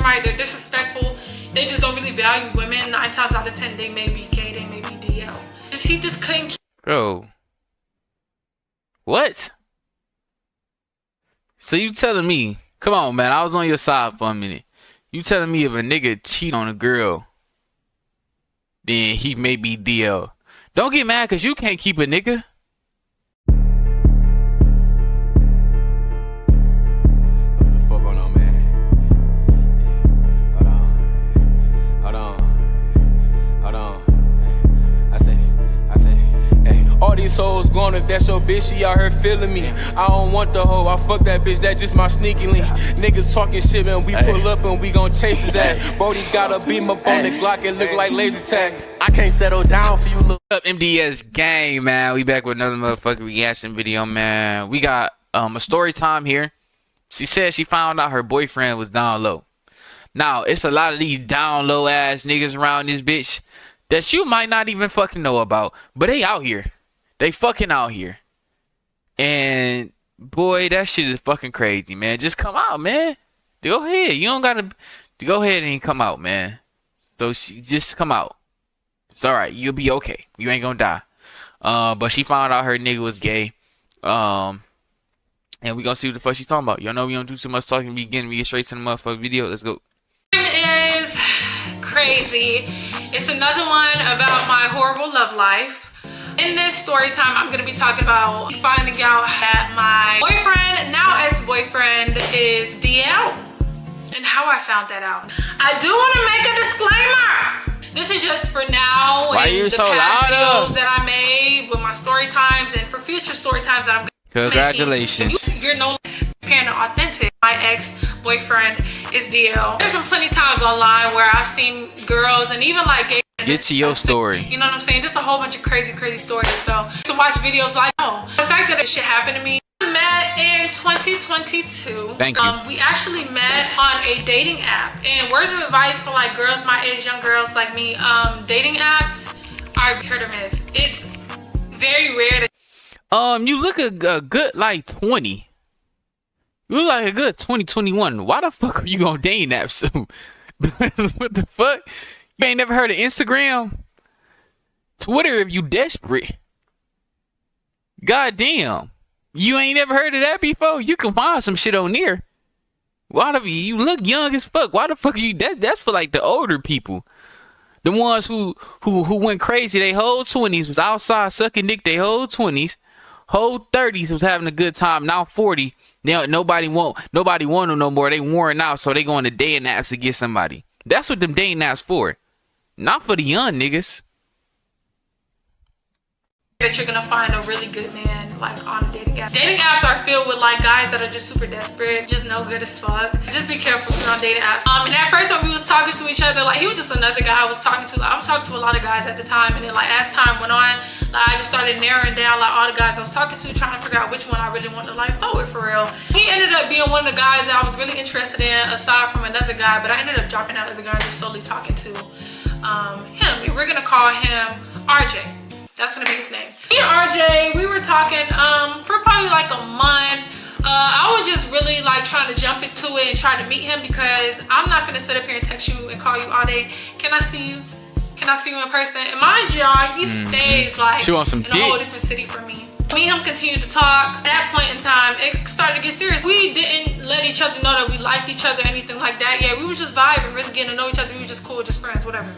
somebody, they're disrespectful, they just don't really value women. 9 times out of 10, they may be gay, they may be DL. He just couldn't. Bro. What? So you telling me, come on, man, I was on your side for a minute. You telling me if a nigga cheat on a girl, then he may be DL. Don't get mad because you can't keep a nigga. What the fuck going on, man? Hold on. I say, hey, all these hoes going, if that's your bitch, she out here feeling me. I don't want the hoe, I fuck that bitch, that just my sneaky link. Niggas talking shit, man, we pull up and we gon' chase his ass. Brody got a beam up on the Glock, it look like laser tag. I can't settle down for you, look. What's up, MDS gang, man? We back with another motherfucking reaction video, man. We got a story time here. She said she found out her boyfriend was down low. Now, it's a lot of these down low ass niggas around this bitch that you might not even fucking know about, but they out here. They fucking out here. And boy, that shit is fucking crazy, man. Just come out, man. Go ahead. You don't gotta go ahead and come out, man. So just come out. It's alright. You'll be okay. You ain't gonna die. But she found out her nigga was gay. And we gonna see what the fuck she's talking about. Y'all know we don't do too much talking. We get straight to the motherfucking video. Let's go. It is crazy. It's another one about my horrible love life. In this story time, I'm gonna be talking about finding out that my boyfriend, now ex-boyfriend, is DL, and how I found that out. I do want to make a disclaimer. This is just for now. Why and you the so past loud videos that I made with my story times, and for future story times that I'm Congratulations. You're no longer authentic. My ex-boyfriend is DL. There's been plenty of times online where I've seen girls and even like gay. Get to your story. You know what I'm saying? Just a whole bunch of crazy stories. So to watch videos like, oh, the fact that this shit happened to me. We met in 2022. Thank you. We actually met on a dating app. And words of advice for like girls my age, young girls like me, dating apps are hit or miss. It's very rare to you look a good like 20. You look like a good 2021. Why the fuck are you on dating apps soon? What the fuck? You ain't never heard of Instagram? Twitter if you desperate. Goddamn. You ain't never heard of that before? You can find some shit on there. Why the you look young as fuck? Why the fuck are you that's for like the older people. The ones who went crazy they whole 20s was outside sucking dick they whole 20s. Whole 30s was having a good time. Now 40. Now nobody want them no more. They worn out, so they going to dating apps to get somebody. That's what them dating apps for. Not for the young niggas. that you're gonna find a really good man like on a dating app. Dating apps are filled with like guys that are just super desperate, just no good as fuck. Just be careful if you're on dating apps. And at first when we was talking to each other, like he was just another guy I was talking to. Like I was talking to a lot of guys at the time, and then like as time went on, like I just started narrowing down like all the guys I was talking to, trying to figure out which one I really wanted to like fuck with for real. He ended up being one of the guys that I was really interested in aside from another guy, but I ended up dropping out of the guy just solely talking to him. And we're gonna call him RJ. That's gonna be his name. Me and RJ, we were talking for probably like a month. I was just really like trying to jump into it and try to meet him because I'm not gonna sit up here and text you and call you all day. Can I see you? Can I see you in person? And mind y'all, he stays like in a whole different city from me. Me and him continued to talk. At that point in time, it started to get serious. We didn't let each other know that we liked each other or anything like that. Yeah, we were just vibing, really getting to know each other. We were just cool, just friends, whatever.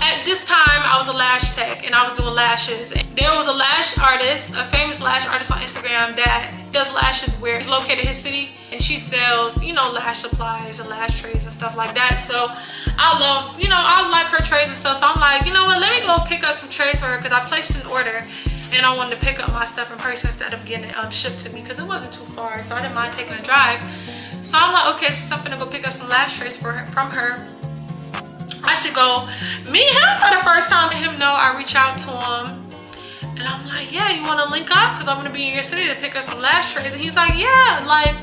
At this time, I was a lash tech and I was doing lashes. There was a lash artist, a famous lash artist on Instagram that does lashes where he's located in his city, and she sells, you know, lash supplies and lash trays and stuff like that. So I love, you know, I like her trays and stuff. So I'm like, you know what, let me go pick up some trays for her because I placed an order and I wanted to pick up my stuff in person instead of getting it shipped to me because it wasn't too far. So I didn't mind taking a drive. So I'm like, okay, so I'm gonna go pick up some lash trays from her. I should go meet him for the first time. Let him know I reach out to him. And I'm like, yeah, you want to link up? Because I'm going to be in your city to pick up some lash trays. And he's like, yeah, like,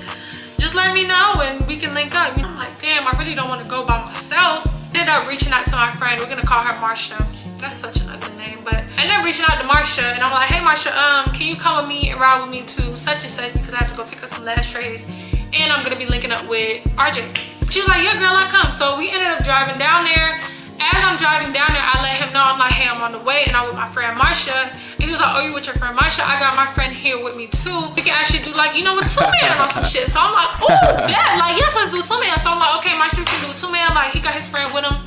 just let me know and we can link up. I'm like, damn, I really don't want to go by myself. Ended up reaching out to my friend. We're going to call her Marsha. That's such an ugly name. But I ended up reaching out to Marsha. And I'm like, hey, Marsha, can you come with me and ride with me to such and such because I have to go pick up some lash trays. And I'm going to be linking up with RJ. She was like, yeah, girl, I come. So we ended up driving down there. As I'm driving down there, I let him know, I'm like, hey, I'm on the way, and I'm with my friend Marsha. And he was like, oh, you with your friend Marsha? I got my friend here with me too. We can actually do like, you know, a 2-man on some shit. So I'm like, oh, yeah, like, yes, let's do 2-man. So I'm like, okay, Marsha, we can do a 2-man. Like, he got his friend with him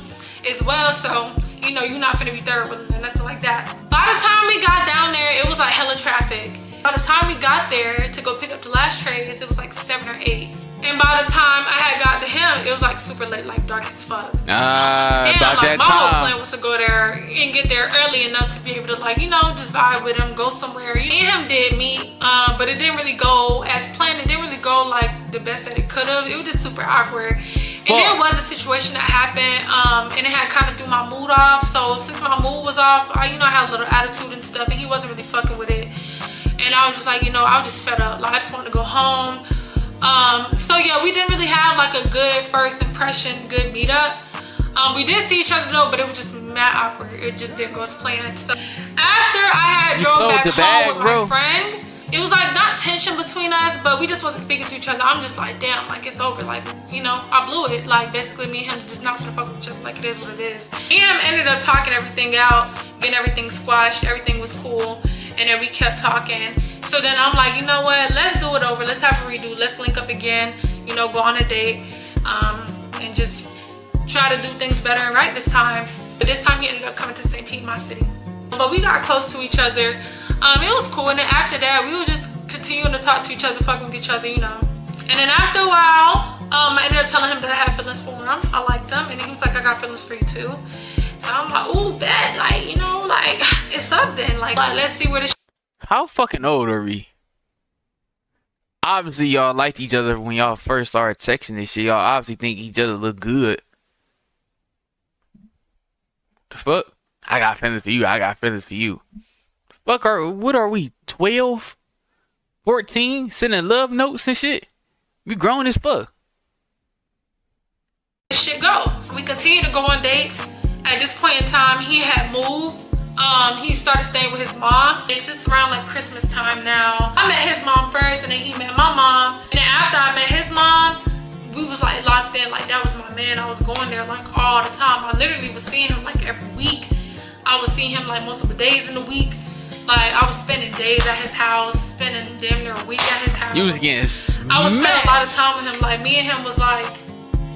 as well. So, you know, you're not finna be third with him or nothing like that. By the time we got down there, it was like hella traffic. By the time we got there to go pick up the last trays, it was like 7 or 8. And by the time I had got to him, it was like super late, like dark as fuck. Damn, about like that my whole time. plan was to go there and get there early enough to be able to, like, you know, just vibe with him, go somewhere. Me and him did meet, but it didn't really go as planned. It didn't really go like the best that it could have. It was just super awkward. And there was a situation that happened, and it had kind of threw my mood off. So since my mood was off, I had a little attitude and stuff, and he wasn't really fucking with it. And I was just like, you know, I was just fed up. Like, I just wanted to go home. So yeah, we didn't really have like a good first impression, good meetup. We did see each other though, but it was just mad awkward. It just didn't go as planned. So after I had drove back home with my friend, it was like not tension between us, but we just wasn't speaking to each other. I'm just like, damn, like it's over. Like, you know, I blew it. Like basically me and him just not gonna fuck with each other. Like it is what it is. Me and him ended up talking everything out, getting everything squashed. Everything was cool. And then we kept talking. So then I'm like, you know what? Let's do it over. Let's have a redo. Let's link up again. You know, go on a date, and just try to do things better and right this time. But this time he ended up coming to St. Pete, my city. But we got close to each other. It was cool. And then after that, we were just continuing to talk to each other, fucking with each other, you know. And then after a while, I ended up telling him that I had feelings for him. I liked him, and he was like, I got feelings for you too. So I'm like, ooh, bet, like, you know, like it's something. Like let's see where this. How fucking old are we? Obviously, y'all liked each other when y'all first started texting this shit. Y'all obviously think each other look good. The fuck? I got feelings for you. I got feelings for you. Fuck, what are we? 12? 14? Sending love notes and shit? We grown as fuck. Shit go. We continued to go on dates. At this point in time, he had moved. He started staying with his mom. It's around like Christmas time now. I met his mom first, and then he met my mom. And then after I met his mom, we was like locked in. Like that was my man. I was going there like all the time. I literally was seeing him like every week. I was seeing him like multiple days in the week. Like I was spending days at his house, spending damn near a week at his house. You was getting smashed. I was spending a lot of time with him. Like me and him was like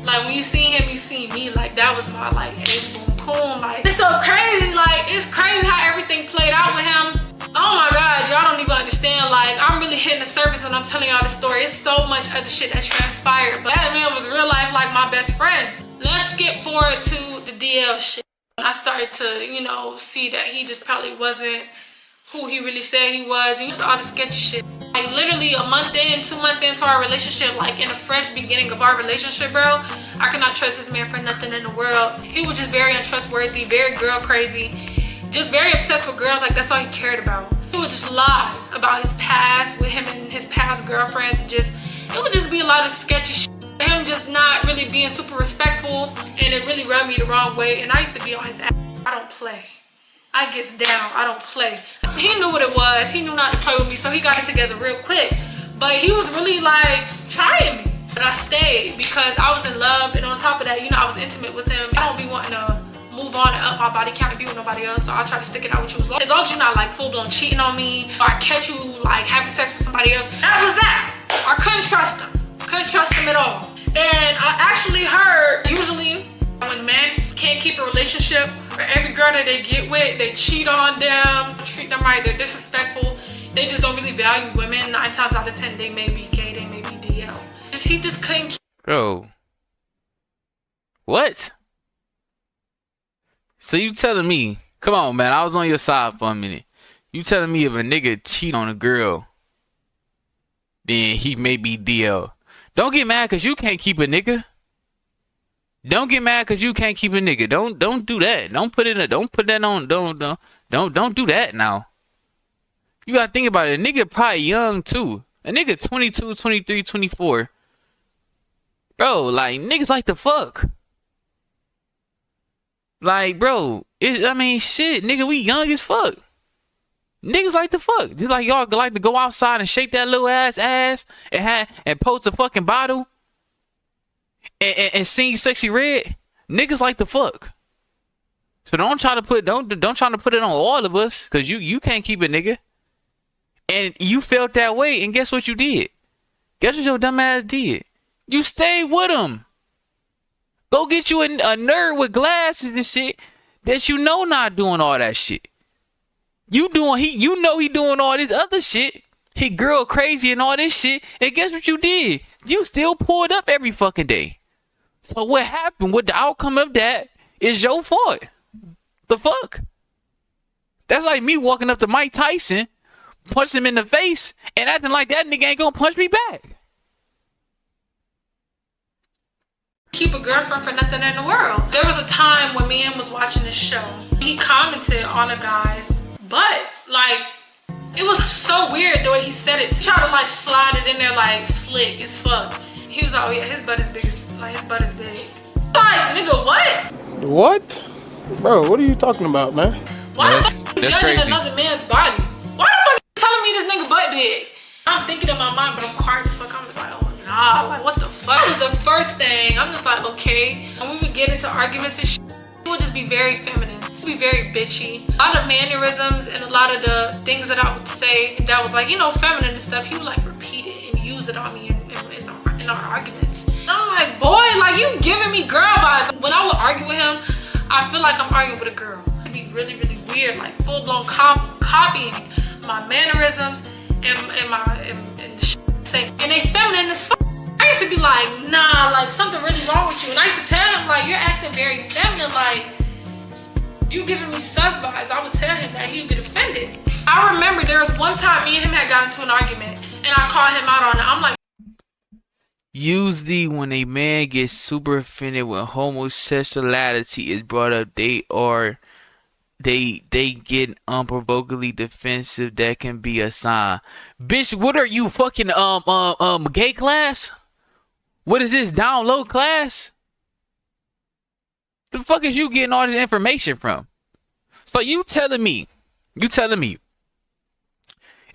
when you see him, you see me. Like that was my like ace boom coon. Like it's so crazy. Like it's crazy how everything played out with him. Oh my God, y'all don't even understand. Like I'm really hitting the surface when I'm telling y'all the story. It's so much other shit that transpired. But that man was real life like my best friend. Let's skip forward to the DL shit. I started to, you know, see that he just probably wasn't who he really said he was. And just all the sketchy shit. Like literally a month in, 2 months into our relationship, like in the fresh beginning of our relationship, bro, I could not trust this man for nothing in the world. He was just very untrustworthy, very girl crazy, just very obsessed with girls. Like that's all he cared about. He would just lie about his past with him and his past girlfriends. It would just be a lot of sketchy shit. Him just not really being super respectful, and it really rubbed me the wrong way. And I used to be on his ass. I don't play. I gets down. I don't play. He knew what it was. He knew not to play with me, so he got it together real quick. But he was really like trying me. But I stayed because I was in love, and on top of that, you know, I was intimate with him. I don't be wanting to move on and up my body count and be with nobody else, so I try to stick it out with you as long as you're not like full-blown cheating on me, or I catch you like having sex with somebody else. That was that. I couldn't trust him. Couldn't trust him at all. And I actually heard usually when men can't keep a relationship, or every girl that they get with, they cheat on them, treat them right, they're disrespectful, they just don't really value women. 9 times out of 10 they may be gay, they may be DL. He just couldn't keep. Bro. What? So you telling me, come on man, I was on your side for a minute. You telling me if a nigga cheat on a girl, then he may be DL. Don't get mad cause you can't keep a nigga. Don't get mad cause you can't keep a nigga. Don't do that. Don't put that on. Don't do that now. You gotta think about it. A nigga probably young too. A nigga 22, 23, 24. Bro, like niggas like to fuck. Like, bro, I mean shit, nigga, we young as fuck. Niggas like to fuck. Just like y'all like to go outside and shake that little ass and post a fucking bottle. and sing Sexy Red, niggas like the fuck. So don't try to put it on all of us, cause you can't keep it, nigga. And you felt that way, and guess what you did? Guess what your dumb ass did? You stayed with him. Go get you a nerd with glasses and shit that you know not doing all that shit. You know he doing all this other shit. He girl crazy and all this shit. And guess what you did? You still pulled up every fucking day. So what happened? What the outcome of that is your fault. The fuck? That's like me walking up to Mike Tyson, punch him in the face, and acting like that nigga ain't gonna punch me back. Keep a girlfriend for nothing in the world. There was a time when me and him was watching this show. He commented on the guys, but like, it was so weird the way he said it. He tried to like slide it in there like slick as fuck. He was like, oh yeah, his butt is big his butt is big. Like, nigga, what? What? Bro, what are you talking about, man? Why the fuck are you judging crazy. another man's body? Why the fuck are you telling me this nigga butt big? I'm thinking in my mind, but I'm quiet as fuck. I'm just like, oh nah, like what the fuck? That was the first thing. I'm just like, okay. When we would get into arguments and shit, he would just be very feminine. He'd be very bitchy. A lot of mannerisms and a lot of the things that I would say that was like, you know, feminine and stuff, he would like repeat it and use it on me in our arguments. And I'm like, boy, like you giving me girl vibes. When I would argue with him, I feel like I'm arguing with a girl. It'd be really, really weird, like full-blown copying my mannerisms and the shit I say. And they feminine as fuck. I used to be like, nah, like something really wrong with you. And I used to tell him, like, you're acting very feminine, like you giving me sus vibes. I would tell him that, he would get offended. I remember there was one time me and him had gotten into an argument and I called him out on it. I'm like, usually when a man gets super offended when homosexuality is brought up, they get unprovokedly defensive. That can be a sign. Bitch, what are you, fucking gay class? What is this, down low class? The fuck is you getting all this information from? So you telling me if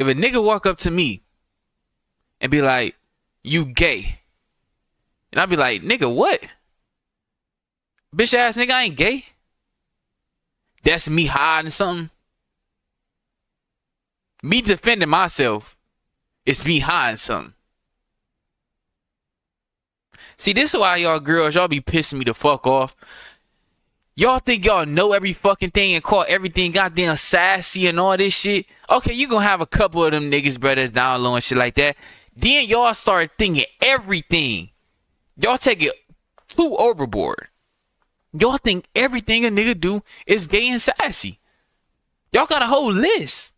a nigga walk up to me and be like, you gay, and I'll be like, nigga, what? Bitch ass nigga, I ain't gay. That's me hiding something. Me defending myself, it's me hiding something. See, this is why y'all girls, y'all be pissing me the fuck off. Y'all think y'all know every fucking thing and call everything goddamn sassy and all this shit. Okay, you gonna have a couple of them niggas, brothers, down low and shit like that. Then y'all start thinking everything. Y'all take it too overboard. Y'all think everything a nigga do is gay and sassy. Y'all got a whole list.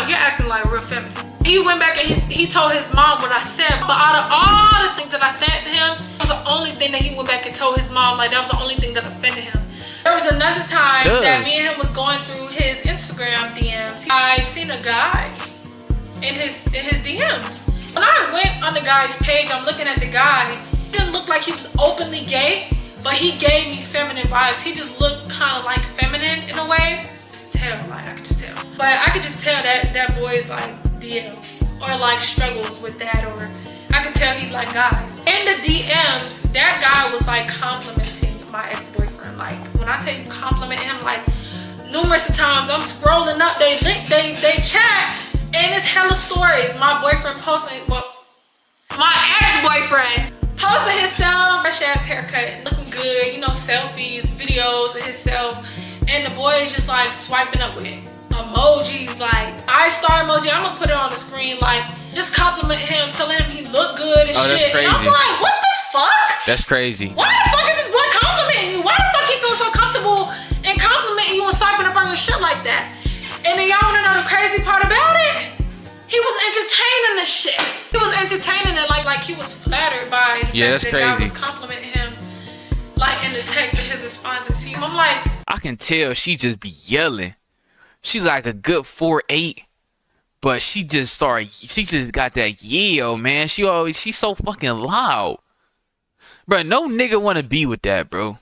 you're acting like real feminine. He went back and he told his mom what I said, but out of all the things that I said to him, that was the only thing that he went back and told his mom, like that was the only thing that offended him. There was another time that me and him was going through his Instagram DMs. I seen a guy in his DMs. When I went on the guy's page, I'm looking at the guy. He didn't look like he was openly gay, but he gave me feminine vibes. He just looked kind of like feminine in a way. I could just tell. But I could just tell that boy's like DM or like struggles with that, or I could tell he like guys. In the DMs, that guy was like complimenting my ex-boyfriend. Like when I tell you compliment him, like numerous times I'm scrolling up, they chat, and it's hella stories. My boyfriend posting, my ex-boyfriend posting himself, fresh ass haircut, looking good, you know, selfies, videos of himself. And the boy is just like swiping up with emojis, like I-star emoji. I'm gonna put it on the screen, like just compliment him, telling him he look good and shit. That's crazy. And I'm like, what the fuck? That's crazy. Why the fuck is this boy complimenting you? Why the fuck he feels so comfortable and complimenting you and swiping up on your shit like that? And then y'all wanna know the crazy part about it? He was entertaining the shit. He was entertaining it like he was flattered by the fact that God was complimenting him, like in the text and his responses. I'm like, I can tell she just be yelling. She like a good 4'8", but she just got that yell, man. She's so fucking loud. Bro, no nigga wanna be with that, bro.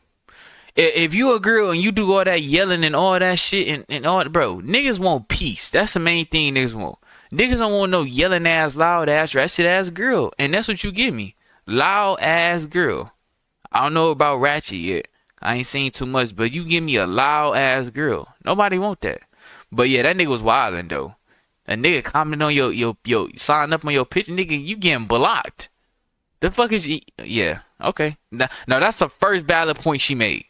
If you a girl and you do all that yelling and all that shit and all, bro, niggas want peace. That's the main thing niggas want. Niggas don't want no yelling ass, loud ass, ratchet ass girl. And that's what you give me. Loud ass girl. I don't know about ratchet yet. I ain't seen too much, but you give me a loud ass girl. Nobody want that. But yeah, that nigga was wildin' though. A nigga comment on your sign up on your picture, nigga, you getting blocked. The fuck is yeah, okay. No, that's the first valid point she made.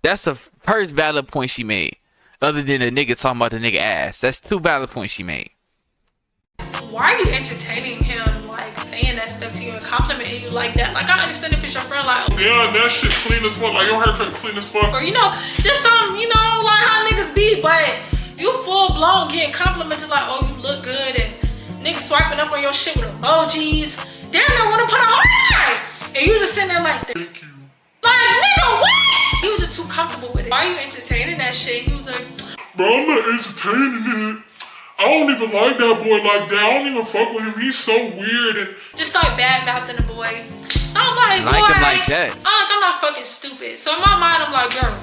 That's the first valid point she made. Other than the nigga talking about the nigga ass. That's 2 valid points she made. Why are you entertaining him, like, saying that stuff to you and complimenting you like that? Like, I understand if it's your friend, like, oh, yeah, that shit clean as fuck. Like, your haircut clean as fuck. or, you know, just some, you know, like how niggas be, but you full blown getting complimented like, oh, you look good, and niggas swiping up on your shit with emojis. Damn near wanna put a heart, and you just sitting there like, Thank you. like, nigga, what? He was just too comfortable with it. Why are you entertaining that shit? He was like, Bro, I'm not entertaining it. I don't even like that boy like that. I don't even fuck with him. He's so weird. And just start bad mouthing the boy. So I'm like, Like boy, him like that. I'm not fucking stupid. So in my mind, I'm like, girl.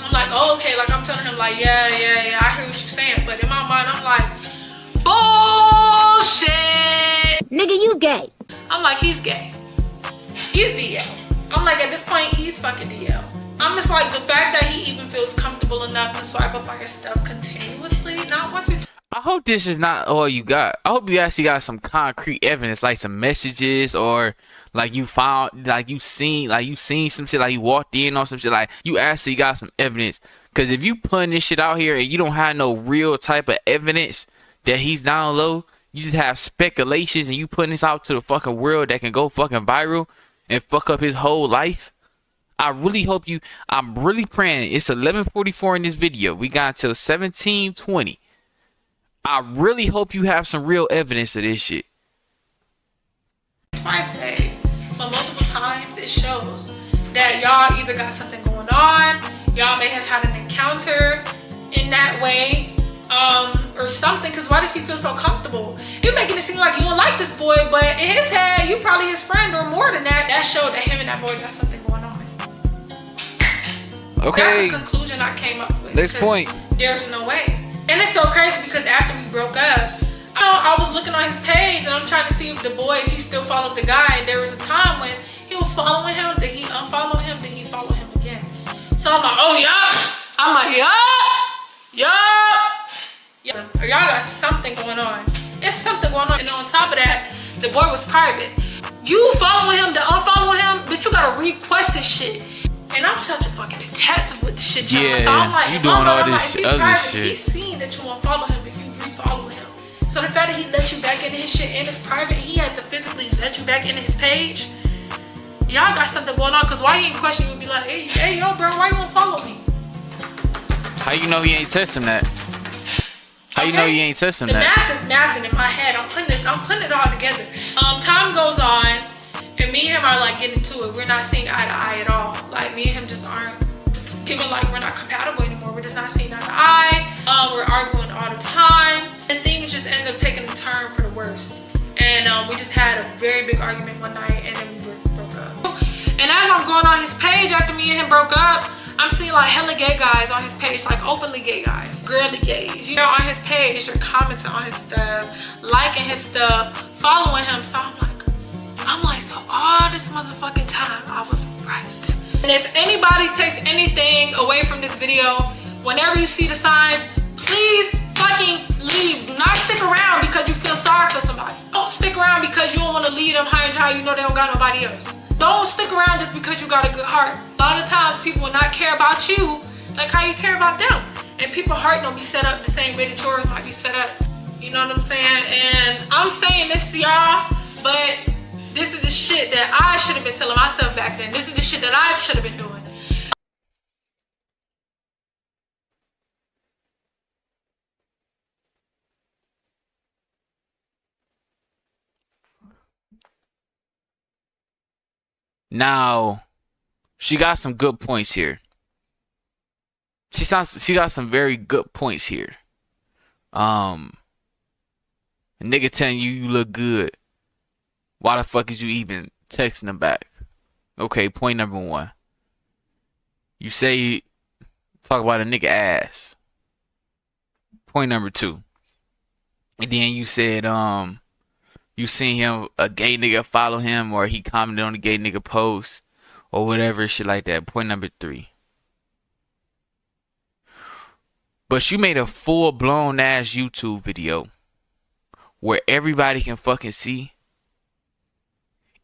I'm like, oh, okay. Like, I'm telling him, like, yeah, I hear what you're saying. But in my mind, I'm like, bullshit. Nigga, you gay. I'm like, he's gay. He's DL. I'm like, at this point, he's fucking DL. I'm just like, the fact that he even feels comfortable enough to swipe up on your stuff continuously, not once or twice. I hope this is not all you got. I hope you actually got some concrete evidence, like some messages, or like you found, like you seen some shit, like you walked in on some shit, like you actually got some evidence. Cause if you putting this shit out here and you don't have no real type of evidence that he's down low, you just have speculations and you putting this out to the fucking world that can go fucking viral and fuck up his whole life. I really hope you, I'm really praying. It's 11:44 in this video. We got until 17:20. I really hope you have some real evidence of this shit. Twice, babe, but multiple times it shows that y'all either got something going on, y'all may have had an encounter in that way, or something. Cause why does he feel so comfortable? You're making it seem like you don't like this boy, but in his head, you probably his friend or more than that. That showed that him and that boy got something going on. Okay. That's the conclusion I came up with. Next point. There's no way. And it's so crazy because after we broke up, I was looking on his page and I'm trying to see if the boy, if he still followed the guy. And there was a time when he was following him, then he unfollowed him, then he followed him again. So I'm like, oh yeah. I'm like, yeah. Y'all got something going on. There's something going on. And on top of that, the boy was private. You following him, to unfollowing him, but you gotta request his shit. And I'm such a fucking detective with the shit, y'all. Yeah, so I'm like, you doing all this like, other private, shit. he's seen that you won't follow him if you refollow him. So the fact that he let you back into his shit and it's private, he had to physically let you back into his page. Y'all got something going on. Cause why he ain't question you and be like, hey, yo, bro, why you won't follow me? How you know he ain't testing that? How you know he ain't testing the that? math is mathing in my head. I'm putting it all together. Time goes on. And me and him are like getting to it. We're not seeing eye to eye at all. Like me and him just aren't giving, like we're not compatible anymore. We're just not seeing eye to eye. We're arguing all the time. And things just ended up taking a turn for the worst. And we just had a very big argument one night and then we broke up. And as I'm going on his page after me and him broke up, I'm seeing like hella gay guys on his page, like openly gay guys, girly gays. You're on his page, you're commenting on his stuff, liking his stuff, following him. So I'm like, so all this motherfucking time, I was right. And if anybody takes anything away from this video, whenever you see the signs, please fucking leave. Do not stick around because you feel sorry for somebody. Don't stick around because you don't want to lead them high and dry. You know they don't got nobody else. Don't stick around just because you got a good heart. A lot of times people will not care about you like how you care about them. And people's heart don't be set up the same way that yours might be set up. You know what I'm saying? And I'm saying this to y'all, but this is the shit that I should have been telling myself back then. This is the shit that I should have been doing. Now, she got some good points here. She got some very good points here. A nigga telling you look good. Why the fuck is you even texting him back? Okay, point number 1. You say talk about a nigga ass. Point number 2. And then you said you seen him, a gay nigga follow him, or he commented on the gay nigga post or whatever, shit like that. Point number 3. But you made a full-blown ass YouTube video where everybody can fucking see,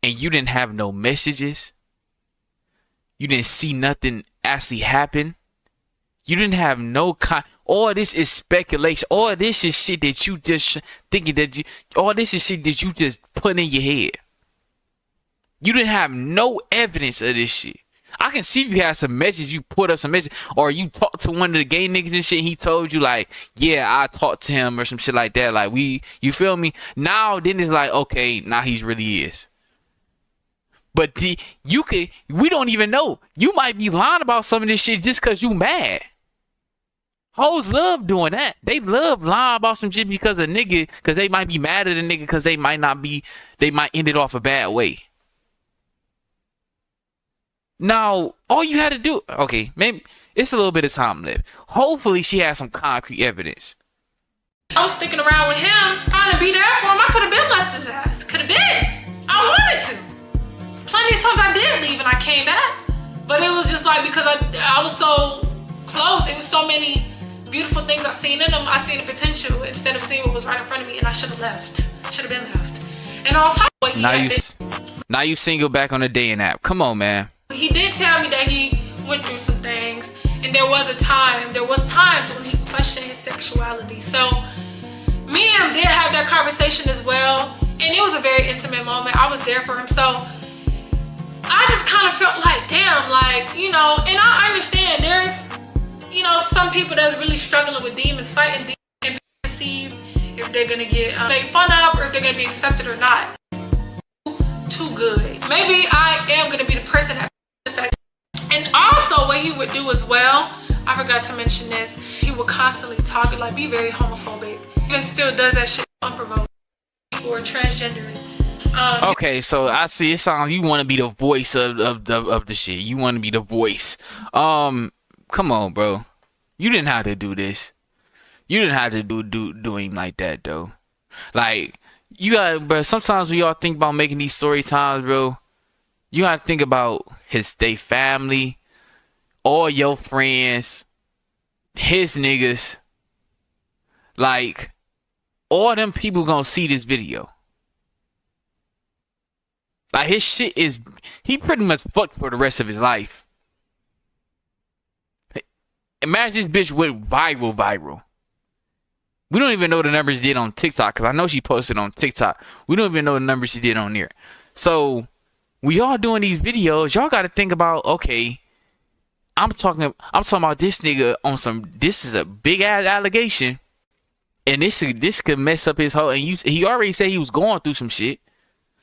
and you didn't have no messages. You didn't see nothing actually happen. You didn't have no all this is speculation. All this is shit that you just thinking that you. All this is shit that you just put in your head. You didn't have no evidence of this shit. I can see if you had some messages, you put up some messages, or you talked to one of the gay niggas and shit. And he told you like, yeah, I talked to him or some shit like that. Like you feel me? Now then it's like, okay, now he really is. But we don't even know. You might be lying about some of this shit just cause you mad. Hoes love doing that. They love lying about some shit because a nigga, cause they might be mad at a nigga cause they might end it off a bad way. Now, all you had to do, okay, maybe it's a little bit of time left. Hopefully she has some concrete evidence. I was sticking around with him, trying to be there for him. I could have been left his ass. Could have been. I wanted to. Plenty of times I did leave and I came back. But it was just like, because I was so close. It was so many beautiful things I seen in him. I seen the potential instead of seeing what was right in front of me, and I should have left. Should have been left. And on top of what now you single back on the dating app. Come on, man. He did tell me that he went through some things, and there was times when he questioned his sexuality. So me and him did have that conversation as well, and it was a very intimate moment. I was there for him, so I just kind of felt like, damn, like, you know, and I understand there's, you know, some people that's really struggling with demons, fighting demons, and perceived if they're gonna get made fun of or if they're gonna be accepted or not. Too good. Maybe I am gonna be the person that affected. And also what he would do as well, I forgot to mention this, he would constantly talk, like, be very homophobic. Even still does that shit unprovoked. Or transgenders. Okay, so I see it sounds you want to be the voice of the shit. You want to be the voice. Come on, bro. You didn't have to do this. You didn't have to do him like that, though. Like, you got, bro. Sometimes when y'all think about making these story times, bro, you have to think about they family, all your friends, his niggas. Like, all them people gonna see this video. Like, his shit is, he pretty much fucked for the rest of his life. Imagine this bitch went viral. We don't even know the numbers she did on TikTok, because I know she posted on TikTok. We don't even know the numbers she did on there. So, we all doing these videos. Y'all got to think about, okay, I'm talking about this nigga on some, this is a big ass allegation. And this could mess up his whole, and he already said he was going through some shit.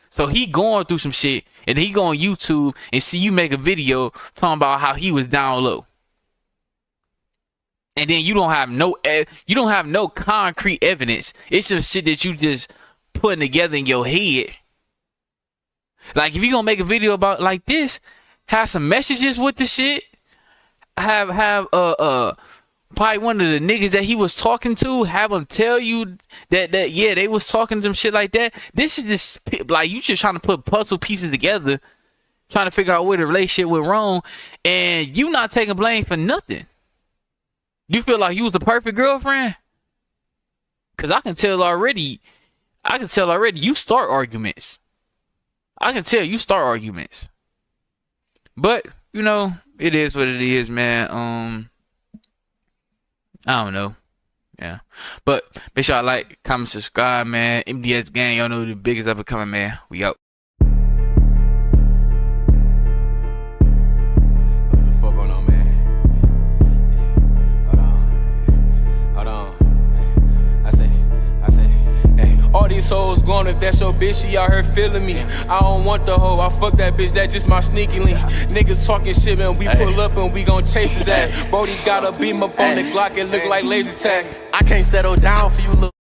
So he going through some shit, and he go on YouTube and see you make a video talking about how he was down low. And then you don't have no concrete evidence. It's just shit that you just putting together in your head. Like, if you gonna make a video about like this, have some messages with the shit. Have probably one of the niggas that he was talking to, have him tell you that yeah, they was talking to him shit like that. This is just like, you just trying to put puzzle pieces together, trying to figure out where the relationship went wrong, and you not taking blame for nothing. You feel like you was the perfect girlfriend? Cause I can tell already you start arguments. I can tell you start arguments. But, you know, it is what it is, man. I don't know. Yeah. But make sure y'all like, comment, subscribe, man. MDS gang, y'all know the biggest up and coming, man. We out. What the fuck going on, man? Hold on. I say, hey, all these hoes going, if that's your bitch, she out here feeling me. I don't want the hoe, I fuck that bitch, that just my sneaky link. Niggas talking shit, man, we pull up and we gon' chase his ass. Brody got a beam up on the Glock, it look like laser tag. I can't settle down for you, little.